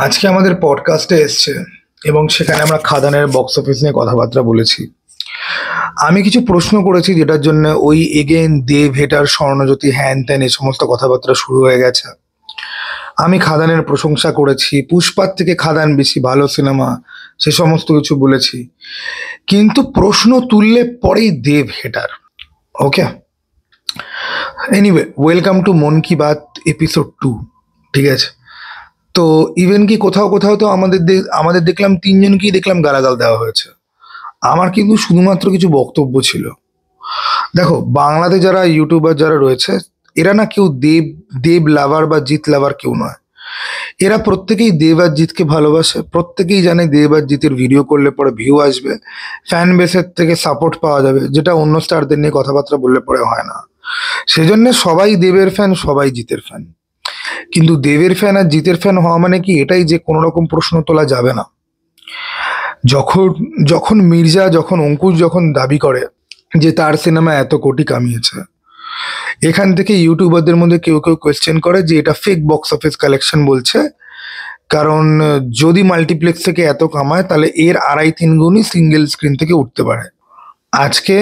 আজকে আমাদের পডকাস্টে এসছে এবং সেখানে আমরা খাদানের বক্স অফিস নিয়ে কথাবার্তা বলেছি। আমি কিছু প্রশ্ন করেছি যেটার জন্য ওই এগেন দেব হেটার স্বর্ণজ্যোতি হ্যান ত্যান এই সমস্ত কথাবার্তা শুরু হয়ে গেছে। আমি খাদানের প্রশংসা করেছি, পুষ্পার থেকে খাদান বেশি ভালো সিনেমা, সে সমস্ত কিছু বলেছি, কিন্তু প্রশ্ন তুললে পরেই দেব hater. Okay, anyway, welcome to Mann Ki Baat episode 2। ঠিক আছে, তো ইভেন কি কোথাও কোথাও তো আমাদের দেখলাম তিনজনকেই দেখলাম গালাগাল দেওয়া হয়েছে। আমার কিন্তু শুধুমাত্র কিছু বক্তব্য ছিল। দেখো, বাংলাতে যারা ইউটিউবার যারা রয়েছে, এরা না কেউ দেব দেব লাভার বা জিৎ লাভার কেউ নয়। এরা প্রত্যেকেই দেব আর জিৎকে ভালোবাসে, প্রত্যেকেই জানে দেব আর জিতের ভিডিও করলে পরে ভিউ আসবে, ফ্যান বেসের থেকে সাপোর্ট পাওয়া যাবে, যেটা অন্য স্টারদের নিয়ে কথাবার্তা বললে পরে হয় না। সেজন্য সবাই দেবের ফ্যান, সবাই জিতের ফ্যান। কিন্তু দেবের ফ্যান আর জিতের ফ্যান হওয়া মানে কি এটাই যে কোনো রকম প্রশ্ন তোলা যাবে না। যখন যখন মির্জা, যখন অঙ্কুশ যখন দাবি করে যে তার সিনেমা এত কোটি কামিয়েছে, এখান থেকে ইউটিউবারদের মধ্যে কেউ কেউ কোয়েশ্চেন করে যে এটা ফেক বক্স অফিস কালেকশন বলছে, কারণ যদি মাল্টিপ্লেক্স থেকে এত কামায় তাহলে এর 2.5-3 গুণই সিঙ্গেল স্ক্রিন থেকে উঠতে পারে। আজকে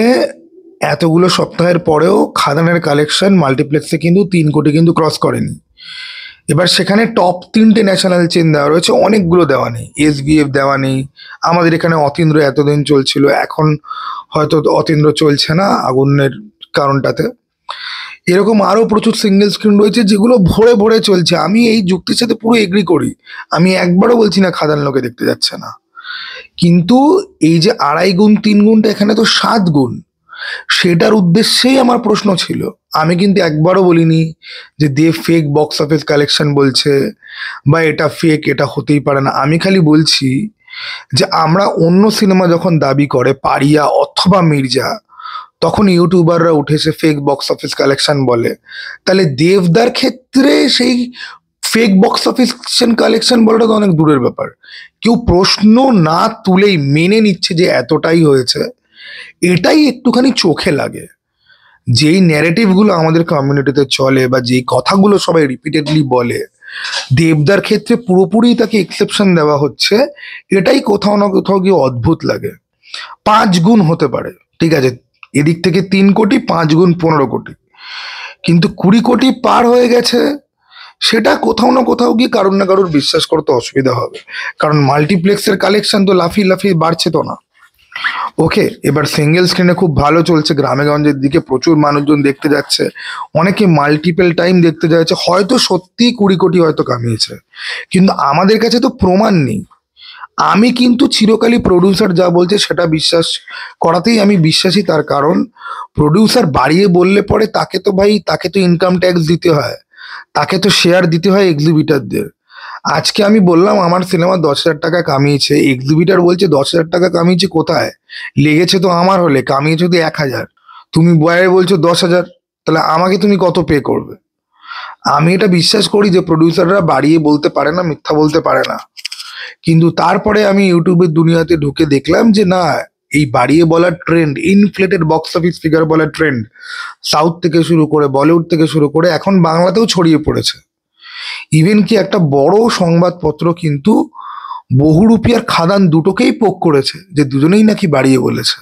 এতগুলো সপ্তাহের পরেও খাদানের কালেকশন মাল্টিপ্লেক্সে কিন্তু 3 কোটি কিন্তু ক্রস করেনি। এবার সেখানে টপ 3টে ন্যাশনাল চেন দেওয়া রয়েছে, অনেকগুলো দেওয়া নেই। SBF দেওয়া নেই, আমাদের এখানে অতীন্দ্র এতদিন চলছিল, এখন হয়তো অতীন্দ্র চলছে না আগুনের কারণটাতে। এরকম আরও প্রচুর সিঙ্গেল স্ক্রিন রয়েছে যেগুলো ভরে ভরে চলছে। আমি এই যুক্তির সাথে পুরো এগ্রি করি, আমি একবারও বলছি না খাদান লোকে দেখতে যাচ্ছে না, কিন্তু এই যে 2.5 গুণ 3 গুণটা, এখানে তো 7 গুণ। সেটার উদ্দেশ্যেই আমার প্রশ্ন ছিল। আমি কিন্তু একবারও বলিনি যে দেব ফেক বক্স অফিস কালেকশন বলছে বা এটা ফেক, এটা হতেই পারে না। আমি খালি বলছি যে আমরা অন্য সিনেমা যখন দাবি করে পারিয়া অথবা মির্জা, তখন ইউটিউবাররা উঠেছে ফেক বক্স অফিস কালেকশন বলে। তাহলে দেবদার ক্ষেত্রে সেই ফেক বক্স অফিস কালেকশন বলাটা তো অনেক দূরের ব্যাপার। কেউ প্রশ্ন না তুলেই মেনে নিচ্ছে যে এতটাই হয়েছে, এটাই একটুখানি চোখে লাগে। যেই ন্যারেটিভগুলো আমাদের কমিউনিটিতে চলে বা যেই কথাগুলো সবাই রিপিটেডলি বলে, দেবদার ক্ষেত্রে পুরোপুরি তাকে এক্সেপশন দেওয়া হচ্ছে, এটাই কোথাও না কোথাও গিয়ে অদ্ভুত লাগে। 5 গুণ হতে পারে, ঠিক আছে, এদিক থেকে 3 কোটি, 5 গুণ 15 কোটি, কিন্তু 20 কোটি পার হয়ে গেছে, সেটা কোথাও না কোথাও গিয়ে কারোর না কারোর বিশ্বাস করতে অসুবিধা হবে। কারণ মাল্টিপ্লেক্সের কালেকশন তো লাফিয়ে লাফিয়ে বাড়ছে তো না। ওকে, এবার সিঙ্গেল স্ক্রিনে খুব ভালো চলছে, গ্রামে গঞ্জের দিকে প্রচুর মানুষজন দেখতে যাচ্ছে, অনেকে মাল্টিপল টাইম দেখতে যাচ্ছে, হয়তো সত্যি 20 কোটি হয়তো কামিয়েছে, কিন্তু আমাদের কাছে তো প্রমাণ নেই। আমি কিন্তু চিরকালই প্রডিউসার যা বলছে সেটা বিশ্বাস করাতেই আমি বিশ্বাসী। তার কারণ প্রডিউসার বাড়িয়ে বললে পরে তাকে তো ইনকাম ট্যাক্স দিতে হয়, তাকে তো শেয়ার দিতে হয় এক্সিবিটারদের। আজকে আমি বললাম আমার সিনেমা 10,000 টাকা কামিয়েছে, এক্সিবিটার বলছে 10,000 টাকা কামিয়েছে, কোথায় লেগেছে? তো আমার হলে কামিয়েছে তো 1,000, তুমি বয়ে বলছো 10,000, তাহলে আমাকে তুমি কত পে করবে? আমি এটা বিশ্বাস করি যে প্রডিউসাররা বাড়িয়ে বলতে পারে না, মিথ্যা বলতে পারে না, কিন্তু তারপরে আমি ইউটিউবের দুনিয়াতে ঢুকে দেখলাম যে না, এই বাড়িয়ে বলার trend, inflated box office figure বলার ট্রেন্ড সাউথ থেকে শুরু করে বলিউড থেকে শুরু করে এখন বাংলাতেও ছড়িয়ে পড়েছে। ইভেন কি একটা বড় সংবাদপত্র কিন্তু বহুরূপী আর খাদান দুটোকেই পোক করেছে যে দুজনেই নাকি বাড়িয়ে বলেছে।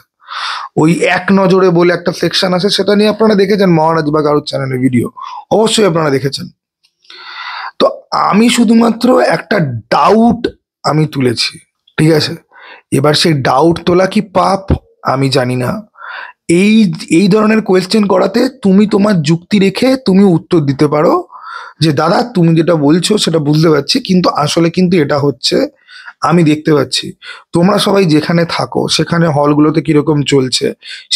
ওই এক নজরে বলে একটা সেকশন আছে, সেটা নিয়ে আপনারা দেখেছেন মহারাজ বা কারোর চ্যানেলে ভিডিও, অবশ্যই আপনারা দেখেছেন। তো আমি শুধুমাত্র একটা ডাউট আমি তুলেছি, ঠিক আছে? এবার সেই ডাউট তোলা কি পাপ আমি জানি না। এই এই ধরনের কোয়েশ্চেন করাতে তুমি তোমার যুক্তি রেখে তুমি উত্তর দিতে পারো যে দাদা তুমি যেটা বলছো সেটা বুঝতে পারছি, কিন্তু আসলে কিন্তু এটা হচ্ছে, আমি দেখতে পাচ্ছি। তোমরা সবাই যেখানে থাকো সেখানে হলগুলোতে কিরকম চলছে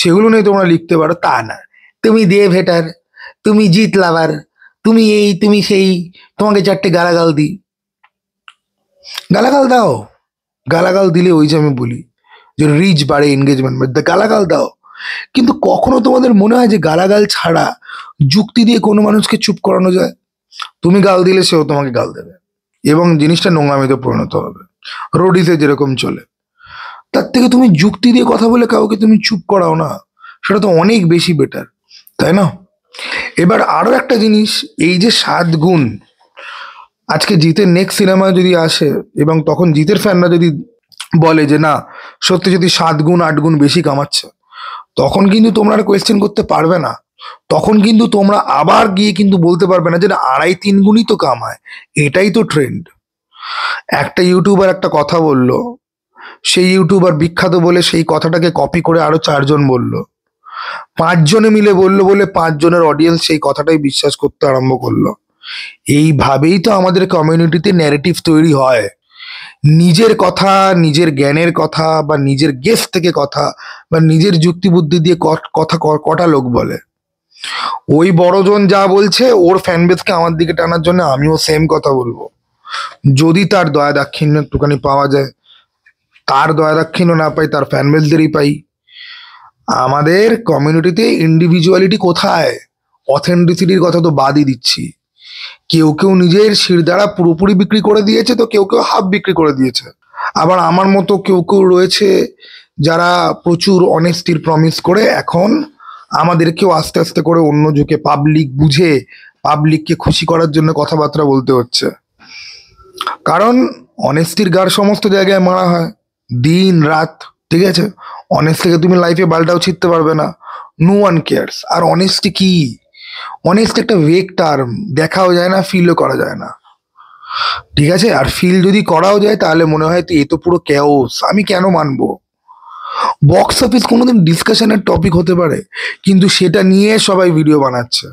সেগুলো নিয়ে তোমরা লিখতে পারো, তা না তুমি দেব হেটার, তুমি জিত লাভার, তুমি এই তুমি সেই, তোমাকে 4টে গালাগাল দিই। গালাগাল দাও, গালাগাল দিলে ওই যে আমি বলি যে রিচ বাড়ে, এনগেজমেন্ট বাড়ে, গালাগাল দাও। কিন্তু কখনো তোমাদের মনে হয় যে গালাগাল ছাড়া যুক্তি দিয়ে কোনো মানুষকে চুপ করানো যায়? তুমি গাল দিলে সেও তোমাকে গাল দেবে এবং জিনিসটা নোংরামিতে পরিণত হবে, রোডিসে যেরকম চলে। তার থেকে তুমি যুক্তি দিয়ে কথা বলে কাউকে তুমি চুপ করাও না, সেটা তো অনেক বেশি বেটার, তাই না? এবার আরো একটা জিনিস, এই যে 7 গুণ, আজকে জিতের নেক্সট সিনেমা যদি আসে এবং তখন জিতের ফ্যানরা যদি বলে যে না সত্যি যদি 7 গুণ 8 গুণ বেশি কামাচ্ছে, তখন কিন্তু তোমরা আর কোয়েশ্চেন করতে পারবে না। তখন কিন্তু তোমরা আবার গিয়ে কিন্তু বলতে পারবে না যে না, 2.5-3 গুণই তো কামায়, এটাই তো ট্রেন্ড। একটা ইউটিউবার একটা কথা বললো, সেই ইউটিউবার বিখ্যাত বলে সেই কথাটাকে কপি করে আরো 4 জন বলল, 5 জনে মিলে বললো বলে 5 জনের অডিয়েন্স সেই কথাটাই বিশ্বাস করতে আরম্ভ করলো। এইভাবেই তো আমাদের কমিউনিটিতে ন্যারেটিভ তৈরি হয়। নিজের কথা, নিজের জ্ঞানের কথা বা নিজের গেস থেকে কথা বা নিজের যুক্তি বুদ্ধি দিয়ে কথা কটা লোক বলে। ওই বড়জন যা বলছে ওর ফ্যান বেসকে আমার দিকে টানার জন্য আমিও সেম কথা বলবো। যদি তার দয়া দাক্ষিণ্য একটুখানি পাওয়া যায়, তার দয়া দাক্ষিণ্য না পাই, তার ফ্যান বেসদেরই পাই। আমাদের কমিউনিটিতে ইন্ডিভিজুয়ালিটি কোথায়? অথেন্টিসিটির কথা তো বাদই দিচ্ছি। কেউ কেউ নিজের শিরদাঁড়া পুরোপুরি বিক্রি করে দিয়েছে, তো কেউ কেউ হাফ বিক্রি করে দিয়েছে। আবার আমার মতো কেউ কেউ রয়েছে যারা প্রচুর অনেস্টির প্রমিস করে এখন আমাদেরকেও আস্তে আস্তে করে অন্য যুগে পাবলিক বুঝে পাবলিককে খুশি করার জন্য কথাবার্তা বলতে হচ্ছে। কারণ অনেস্টির গার সমস্ত জায়গায় মারা হয়, দিন রাত, ঠিক আছে? অনেস্ট থেকে তুমি লাইফে বালটাও ছিঁড়তে পারবে না, নো ওয়ান কেয়ার্স। আর অনেস্টি কি? অনেস্ট একটা ভেগ টার্ম, দেখাও যায় না, ফিলও করা যায় না, ঠিক আছে? আর ফিল যদি করাও যায় তাহলে মনে হয় তো এ তো পুরো ক্যাওস, আমি কেন মানবো? বক্স অফিস কোনোদিন ডিসকাশনের টপিক হতে পারে, কিন্তু সেটা নিয়ে সবাই ভিডিও বানাচ্ছে।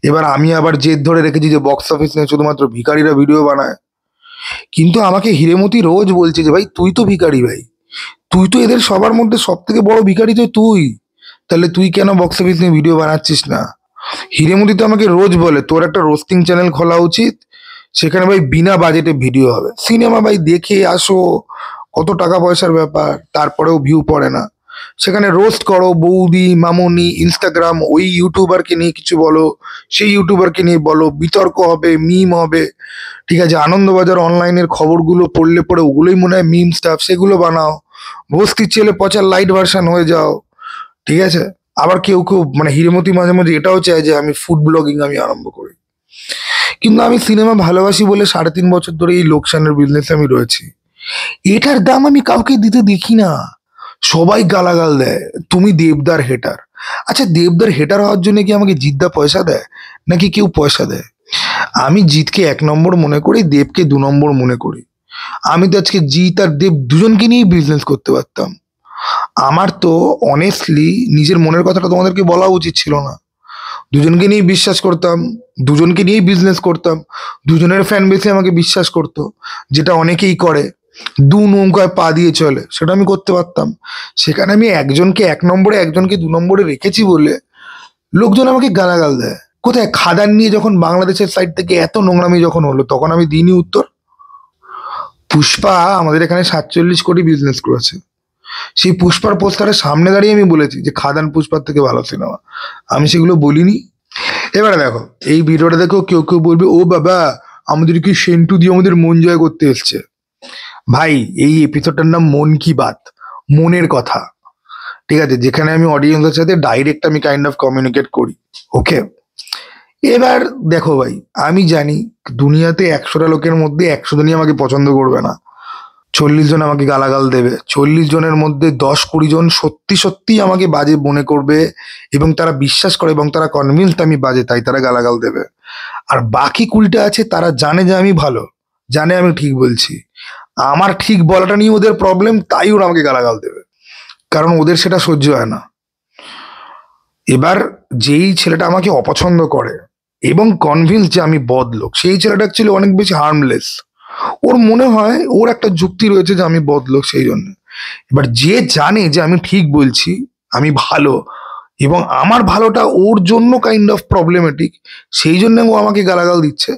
এবার আমি আবার জেদ ধরে রেখেছি যে বক্স অফিস নিয়ে শুধুমাত্র ভিখারিরা ভিডিও বানায়। কিন্তু আমাকে হিরেমতি রোজ বলছে যে ভাই তুই তো ভিখারি ভাই, তুই তো এদের সবার মধ্যে সব থেকে বড় ভিখারি তো তুই, তাহলে তুই কেন বক্স অফিস নিয়ে ভিডিও বানাচ্ছিস না? হিরেমতি তো আমাকে রোজ বলে তোর একটা রোস্টিং চ্যানেল খোলা উচিত, সেখানে ভাই বিনা বাজেটে ভিডিও হবে, সিনেমা ভাই দেখে আসো, কত টাকা পয়সার ব্যাপার, তারপরেও ভিউ পড়ে না, সেখানে রোস্ট করো বৌদি মামুনি ইনস্টাগ্রাম, ওই ইউটিউবারকে নিয়ে কিছু বলো, সেই ইউটিউবারকে নিয়ে বলো, বিতর্ক হবে, মিম হবে, ঠিক আছে? আনন্দবাজার অনলাইনের খবরগুলো পড়লে পরে ওগুলোই মনে হয় মিম স্টাফ, সেগুলো বানাও, বস্তির ছেলে পচার লাইট ভার্সান হয়ে যাও, ঠিক আছে? আবার কেউ কেউ মানে হিরেমতি মাঝে মাঝে এটাও চায় যে আমি ফুড ব্লগিং আমি আরম্ভ করি। কিন্তু আমি সিনেমা ভালোবাসি বলে 3.5 বছর ধরে এই লোকসানের বিজনেসে আমি রয়েছি। এটার দাম আমি কাউকে দিতে দেখি না, সবাই গালাগাল দেয় তুমি দেবদার হেটার। আচ্ছা, দেবদার হেটার হওয়ার জন্য কি আমাকে জিদ্দা পয়সা দেয় নাকি কেউ পয়সা দেয়? আমি জিতকে 1 নম্বর মনে করি, দেবকে 2 নম্বর মনে করি। আমি তো আজকে জিত আর দেব দুজনকে নিয়েই বিজনেস করতে পারতাম। আমার তো অনেস্টলি নিজের মনের কথাটা তোমাদেরকে বলা উচিত ছিল না। দুজনকে নিয়েই বিশ্বাস করতাম, দুজনকে নিয়েই বিজনেস করতাম, দুজনের ফ্যান বেসে আমাকে বিশ্বাস করতো, যেটা অনেকেই করে, দু নৌকায় পা দিয়ে চলে, সেটা আমি করতে পারতাম। সেখানে আমি একজনকে 1 নম্বরে একজনকে 2 নম্বরে রেখেছি বলে লোকজন আমাকে গালাগাল দেয়। কোথায় খাদান নিয়ে যখন বাংলাদেশের সাইড থেকে এত নোংরামি যখন হলো তখন আমি দিইনি উত্তর? পুষ্পা আমাদের এখানে 47 কোটি বিজনেস করেছে, সেই পুষ্পার পোস্টারের সামনে দাঁড়িয়ে আমি বলেছি যে খাদান পুষ্পার থেকে ভালো সিনেমা, আমি সেগুলো বলিনি? এবারে দেখো এই ভিডিওটা দেখো, কেউ কেউ বলবে ও বাবা আমাদের কি সেন্টু দিয়ে আমাদের মন জয় করতে এসছে। ভাই এই এপিসোডটার নাম মন কি বাত, মনের কথা, ঠিক আছে? যেখানে আমি অডিয়েন্সের সাথে ডাইরেক্ট আমি কাইন্ড অফ কমিউনিকেট করি, ওকে? এবার দেখো ভাই, আমি জানি দুনিয়াতে 100টা লোকের মধ্যে 100 জনই আমাকে পছন্দ করবে না, 40 জন আমাকে গালাগাল দেবে, 40 জনের মধ্যে 10-20 জন সত্যি সত্যি আমাকে বাজে মনে করবে এবং তারা বিশ্বাস করে এবং তারা কনভিন্সড আমি বাজে, তাই তারা গালাগাল দেবে। আর বাকি 20টা আছে তারা জানে যে আমি ভালো, জানে আমি ঠিক বলছি, আমার ঠিক বলাটা নিয়ে ওদের প্রবলেম, তাই ওরা আমাকে গালাগাল দেবে, কারণ ওদের সেটা সহ্য হয় না। এবার যেই ছেলেটা আমাকে অপছন্দ করে এবং কনভিন্স যে আমি বদলোক, সেই ছেলেটা অ্যাকচুয়ালি অনেক বেশি হার্মলেস, ওর মনে হয় ওর একটা যুক্তি রয়েছে যে আমি বদলোক, সেই জন্য। এবার যে জানে যে আমি ঠিক বলছি, আমি ভালো এবং আমার ভালোটা ওর জন্য কাইন্ড অফ প্রবলেমেটিক, সেই জন্য ও আমাকে গালাগাল দিচ্ছে,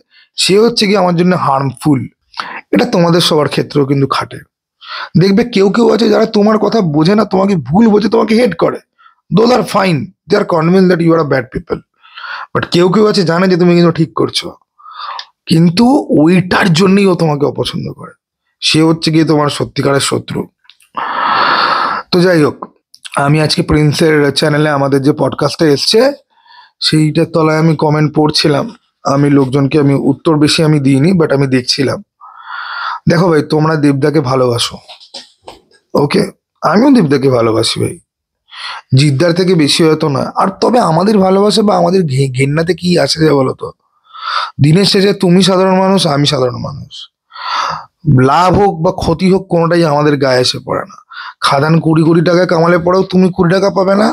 সে হচ্ছে কি আমার জন্য হার্মফুল। এটা তোমাদের সবার ক্ষেত্রেও কিন্তু খাটে। দেখবে কেউ কেউ আছে যারা তোমার কথা বোঝে না, তোমাকে ভুল বোঝে, তোমাকে হেট করে, those are fine, they are convince that you are a bad people. But কেউ কেউ আছে জানে যে তুমি কিন্তু ঠিক করছো, কিন্তু ওইটার জন্যই ও তোমাকে অপছন্দ করে, সে হচ্ছে গিয়ে তোমার সত্যিকারের শত্রু। তো যাই হোক, আমি আজকে প্রিন্সের চ্যানেলে আমাদের যে পডকাস্টে এসছে সেইটার তলায় আমি কমেন্ট পড়ছিলাম। আমি লোকজনকে আমি উত্তর বেশি আমি দিইনি, বাট আমি দেখছিলাম। দেখো ভাই, তোমরা দেবদাকে ভালোবাসো, ওকে, আমিও দেবদাকে ভালোবাসি ভাই, জিদ্দার থেকে বেশি হয়তো না। আর তবে আমাদের ভালোবাসা বা আমাদের ঘেন্নাতে কি আছে যে বলো তো? দিনের শেষে তুমি সাধারণ মানুষ, আমি সাধারণ মানুষ, লাভ হোক বা ক্ষতি হোক কোনোটাই আমাদের গায়ে এসে পড়ে না। খাদান কোটি কোটি টাকা কামালে পরেও তুমি 20 টাকা পাবে না।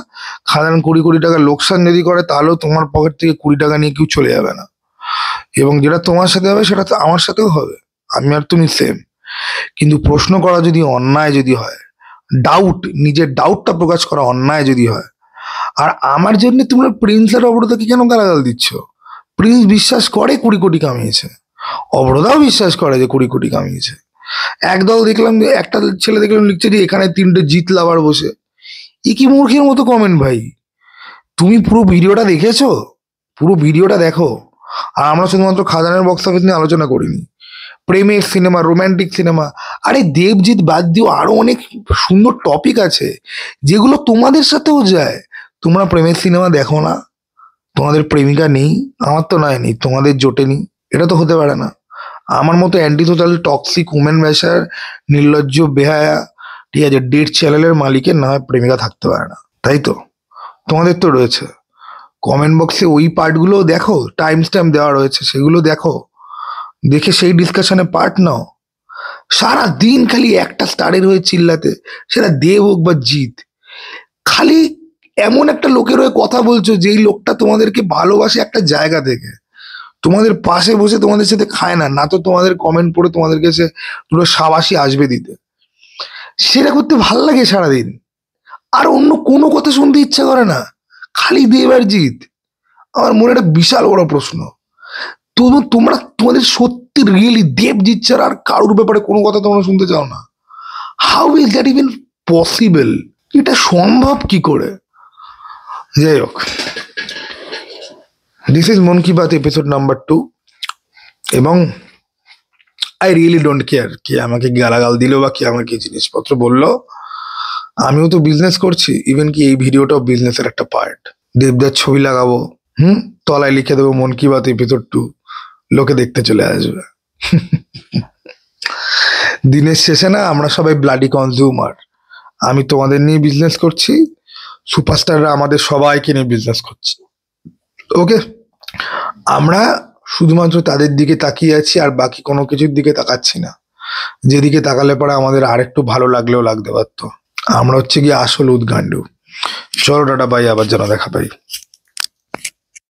খাদান কোটি কোটি টাকা লোকসান যদি করে তাহলেও তোমার পকেট থেকে 20 টাকা নিয়ে কেউ চলে যাবে না। এবং যেটা তোমার সাথে হবে সেটা তো আমার সাথেও হবে, আমি আর তুমি সেম। কিন্তু প্রশ্ন করা যদি অন্যায় যদি হয়, ডাউট, নিজের ডাউটটা প্রকাশ করা অন্যায় যদি হয়, আর আমার জন্য তোমরা প্রিন্স আর অবরোধাকে কেন গালাগাল দিচ্ছ? প্রিন্স বিশ্বাস করে 20 কোটি কামিয়েছে, অবরোধাও বিশ্বাস করে যে 20 কোটি কামিয়েছে। একদল দেখলাম যে একটা ছেলে দেখলাম লিখছে যে এখানে 3টে জিত লাভার বসে। এ কি মূর্খের মতো কমেন্ট ভাই! তুমি পুরো ভিডিওটা দেখেছো? পুরো ভিডিওটা দেখো। আর আমরা শুধুমাত্র খাদানের বক্স অফিস নিয়ে আলোচনা করিনি, প্রেমের সিনেমা, রোম্যান্টিক সিনেমা, আরে দেবজিৎ বাদ দিও আরো অনেক সুন্দর টপিক আছে যেগুলো তোমাদের সাথেও যায়। তোমরা প্রেমের সিনেমা দেখো না? তোমাদের প্রেমিকা নেই? আমার তো নয় নেই, তোমাদের জোটেনি। এটা তো হতে পারে না। আমার মতো অ্যান্টি সোশ্যাল টক্সিক উমেন ব্যাসার নির্লজ্জ বেহায়া, ঠিক আছে, ডেট চ্যানেলের মালিকের না হয় প্রেমিকা থাকতে পারে না, তাই তো? তোমাদের তো রয়েছে। কমেন্ট বক্সে ওই পার্টগুলো দেখো, টাইম স্ট্যাম্প দেওয়া রয়েছে, সেগুলো দেখো, দেখে সেই ডিসকাশনে পার্ট নাও। সারা দিন খালি একটা স্টারের হয়ে চিল্লাতে, সেটা দেব হোক বা জিৎ, খালি এমন একটা লোকের হয়ে কথা বলছো যেই লোকটা তোমাদেরকে ভালোবাসে একটা জায়গা থেকে, তোমাদের পাশে বসে তোমাদের সাথে খায় না, না তো তোমাদের কমেন্ট পড়ে তোমাদের কাছে দুটো সাবাসী আসবে দিতে। সেটা করতে ভাল লাগে সারাদিন, আর অন্য কোনো কথা শুনতে ইচ্ছা করে না, খালি দেব আর জিৎ। আমার মনে একটা বিশাল বড় প্রশ্ন, তোমরা তোমাদের সত্যি রিয়েলি দেবজিৎ ছাড়া আর কারোর ব্যাপারে কোনো কথা তোমরা শুনতে চাও না? How is that even possible? এটা সম্ভব কি করে? যাই হোক, দিস ইজ মন কি বাত এপিসোড নাম্বার 2, এবং আই রিয়েলি ডোন্ট কেয়ার কে আমাকে গালাগাল দিল বা কে আমাকে জিনিসপত্র বললো। আমিও তো বিজনেস করছি, ইভেন কি এই ভিডিওটাও বিজনেসের একটা পার্ট। দেবদার ছবি লাগাবো, তলায় লিখে দেবো মন কি বাত এপিসোড 2, লোকে দেখতে চলে আসবে। দিনের শেষে না আমরা সবাই ব্লাডি কনজিউমার। আমি তোমাদের নিয়ে বিজনেস করছি, সুপারস্টাররা আমাদের সবাইকে নিয়ে বিজনেস করছে, ওকে? আমরা শুধুমাত্র তাদের দিকে তাকিয়ে আছি, আর বাকি কোনো কিছুর দিকে তাকাচ্ছি না, যেদিকে তাকালে পরে আমাদের আরেকটু ভালো লাগলেও লাগতে পারতো। আমরা হচ্ছে গিয়ে আসল উদ্গান্ডু। চলো টাটা, বাই, আবার যেন দেখা পাই।